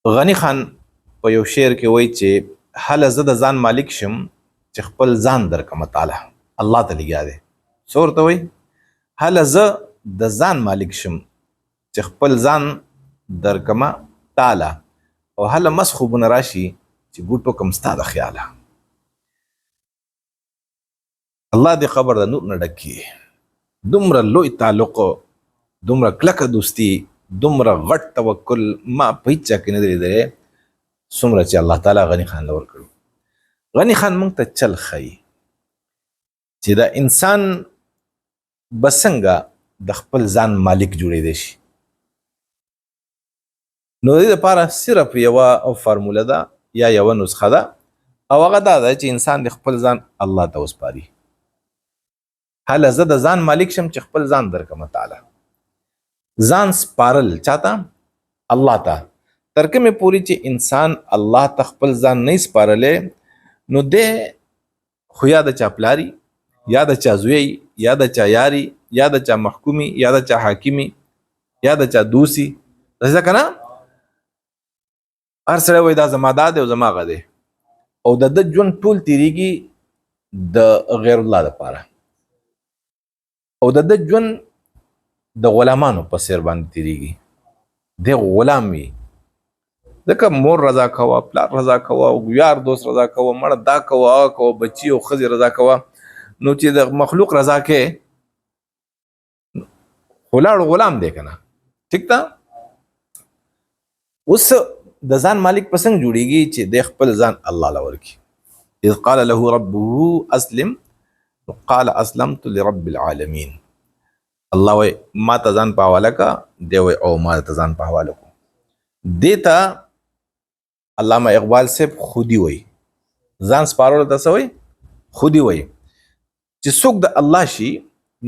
غنی خان په یو شعر کې وایي چې هله زه د ځان مالک شم چې خپل ځان درکمه تعالی الله ته لګیا دی. څه ورته وایي؟ هله زه د ځان مالک شم چې خپل ځان درکمه تعالی او هله مس خوبونه راشي چې ګوټو کم ستا د خیاله. الله دې خبر د نور نه ډک کړي. دومره لوی تعلق، دومره کلکه دوستي، دومره غټ توکل ما په هیچ چا کې نه دی لیدلی څومره چې الله تعالی غني خان له ورکړو. غني خان موږ ته چل ښیي چې دا انسان به څنګه د خپل ځان مالک جوړېدی شي. نو د دې لپاره صرف یوه فارموله ده یا یوه نسخه ده او هغه دا ده چې انسان د خپل ځان الله ته وسپاري. هله زه د ځان مالک شم چې خپل ځان درکمه تعالی. ځان سپارل چاته؟ الله ته. تر کومې پورې چې انسان الله ته خپل ځان نه سپارلی نو دی خو یا د چا پلاري یا د چا زوی یا د چا یاري یا د چا محکومي یا د چا حاکمي یا د چا دوسي. داسې که نه هر سړی وایي دا زما دا دی او زما هغه دی او د ده ژوند ټول تېرېږي د غیر الله دپاره او د ده ژوند د غلامانو په څېر باندې تېرېږي. دی غلام وي ځکه مور رضا کوه، پلار رضا کوه، یار دوست رضا کوه، مړه دا کوه هغه کوه، بچي او ښځې رضا کوه. نو چې د مخلوق رضا کې خو لاړو غلام دی که نه. ټیک ده. اوس د ځان مالک په څنګه جوړېږي چې دی خپل ځان الله له ورکړي. اذ قال له ربه اسلم قال اسلمت لرب العالمین. الله وای ما ته ځان په حواله کا، دی وای او ما ته ځان په حواله کو. دې ته علامه اقبال صاحب خودي وای. ځان سپارلو ته څه وای؟ خودي وای. چې څوک د الله شي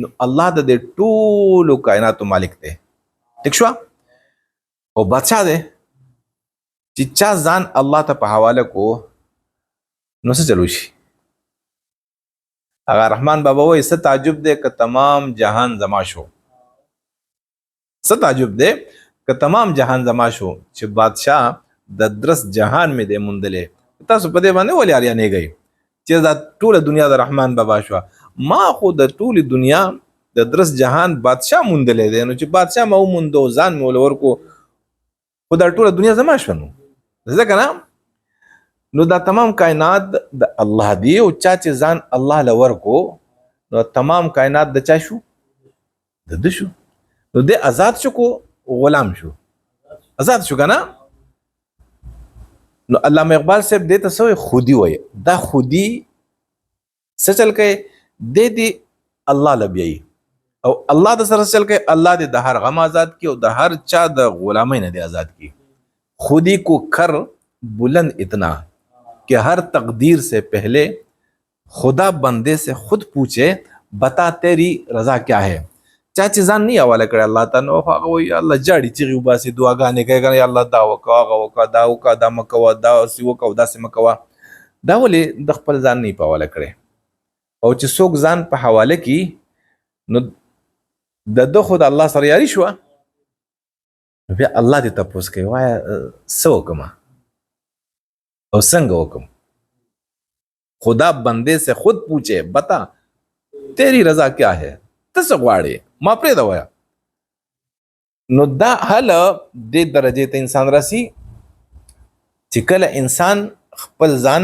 نو الله د دې ټولو کائناتو مالک دی. ټیک شوه؟ او بادشاه دی چې چا ځان الله ته په حواله کو نو څه چلو شي؟ هغه رحمان بابا وایي څه تعجب دی که تمام جهان زما شو. څه تعجب دی که تمام جهان زما شو چې بادشاه د درس جهان مې دی موندلی. تاسو په دې باندې ولې اریانېږئ چې دا ټوله دنیا د رحمان بابا شوه؟ ما خو د ټولې دنیا د درس جهان بادشاه موندلی دی. نو چې بادشاه ما وموند او ځان مې ولور کو خو دا ټوله دنیا زما شوه. نو ځکه نه نو دا تمام کائنات د الله دی او چا چې ځان الله له ورکو نو تمام کائنات د چا شو؟ د ده شو. نو دی آزاد شو کو غلام شو؟ آزاد شو که نه. نو علامه اقبال صاحب دې ته څه وایي؟ خودي وایي. دا خودي څه چل کوي؟ دی الله له بیایي او الله د سره چل کوي. الله دې د هر غم آزاد کی او د هر چا د غلامۍ نه دې آزاد کی. خودی کو کر بلند اتنا کہ ہر تقدیر سے پہلے خدا بندے سے خود پوچھے بتا تیری رضا کیا ہے. چا چې ځان نه حواله کړی الله ته نو هغه وایي الله جاړي چغې وباسي دعاګانې کوي که یا الله دا وکړه هغه وکړه دا وکړه دا مه کوه داسې وکړه داسې مه کوه. دا ولې د خپل ځان نه یې په حواله کړی. او چې څوک ځان په حواله کړي نو د ده خو د الله سره یاري شوه. بیا الله دې تپوس کوي وایه څه وکړم او څنګه وکړم. خدا بندے سے خود پوچھے بتا تیری رضا کیا ہے. ته څه غواړې ما پرېږده وایه. نو دا هله دې درجې ته انسان راسي چې کله انسان خپل ځان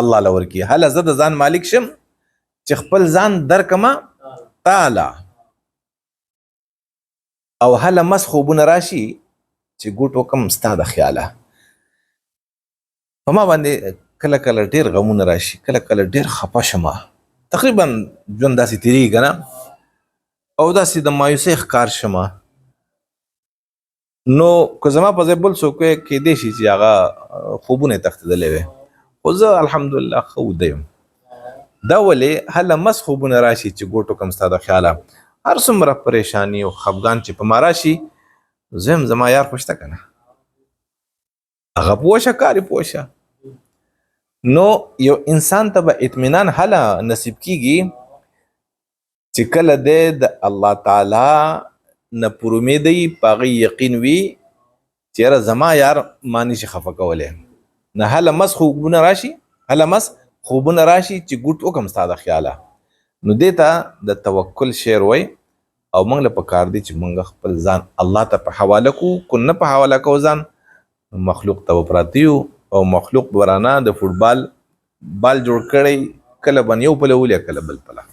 الله له ورکړي. هله زه د ځان مالک شم چې خپل ځان درکمه تعالی او هله مس خوبونه راشي چې ګوټ وکم ستا د خیاله. په ما باندې کله کله ډېر غمونه راشي، کله کله ډېر خفه شمه. تقریبا ژوند داسې تېرېږي که نه او داسې د مایوسۍ ښکار شمه. نو که زما په ځای بل څوک وی کیدی شي چې هغه خوبونه یې تښتېدلی وی خو زه الحمدلله ښه ویده یم. دا ولې هله مس خوبونه راشي چې ګوټ وکم ستا د خیاله. هر څومره پریشانی او خفګان چې په ما راشي زه یم زما یار خو شته که نه هغه پوه شه کار یې پوه شه. نو یو انسان ته به اطمینان هله نصیب کیږي چې کله دی د الله تعالی نه پر امیدی په هغه یقین وي چیرې زما یار مانی شي خفه کولای نه هله مس خوبونه راشي چې ګوټ وکم ستاده خیاله نو دیتا د توکل شعر وای او موږ له پکار دي چې موږ خپل ځان الله ته په حواله کو نه په حواله کو ځان مخلوق ته پراتیو او مخلوق ورانه د فوټبال بال جوړ کړي کله بن یو په لولې کله بل پلا